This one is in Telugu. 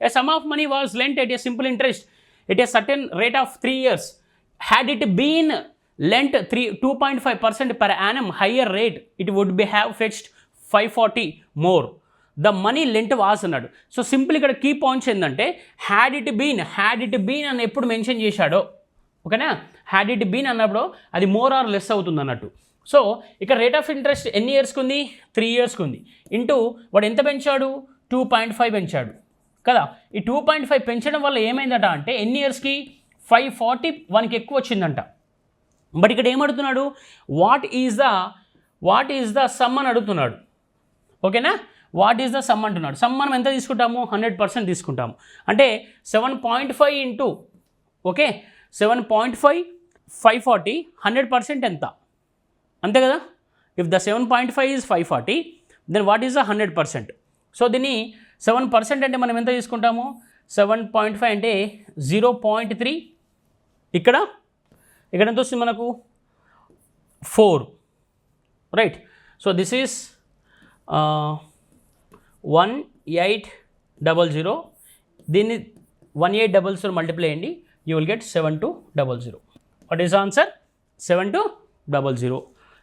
A sum of money was lent at a simple interest at a certain rate of 3 years. Had it been lent 2.5% per annum higher rate, it would be have fetched 540 more. The money lent was అన్నాడు. సో సింపుల్ ఇక్కడ కీ పాయింట్స్ ఏంటంటే హ్యాడ్ ఇట్ బీన్ అని ఎప్పుడు మెన్షన్ చేశాడో, ఓకేనా, హ్యాడ్ ఇట్ బీన్ అన్నప్పుడు అది మోర్ ఆర్ లెస్ అవుతుంది అన్నట్టు. సో ఇక్కడ రేట్ ఆఫ్ ఇంట్రెస్ట్ ఎన్ని ఇయర్స్కి ఉంది, 3 ఇయర్స్కి ఉంది. ఇంటూ వాడు ఎంత పెంచాడు, 2.5 పెంచాడు కదా. ఈ 2.5 పెంచడం వల్ల ఏమైందట అంటే ఎన్ని ఇయర్స్కి 540 వానికి ఎక్కువ వచ్చిందంట. బట్ ఇక్కడ ఏమడుగుతున్నాడు, వాట్ ఈజ్ ద సమ్ అని అడుగుతున్నాడు, ఓకేనా. వాట్ ఈజ్ ద సమ్ అంటున్నాడు. సమ్ మనం ఎంత తీసుకుంటాము, 100% తీసుకుంటాము. అంటే 7.5 ఇంటూ, ఓకే, 7.5 540 100% ఎంత, అంతే కదా. If the 7.5 is 540 then what is the 100%. So దీన్ని 7% అంటే మనం ఎంత తీసుకుంటాము, 7.5 అంటే 0.3, ఇక్కడ ఎంత వస్తుంది మనకు 4, రైట్. So this is 1800. దీన్ని 1800 మల్టిప్లై అయ్యండి, you will get 7200. What is answer, 7200.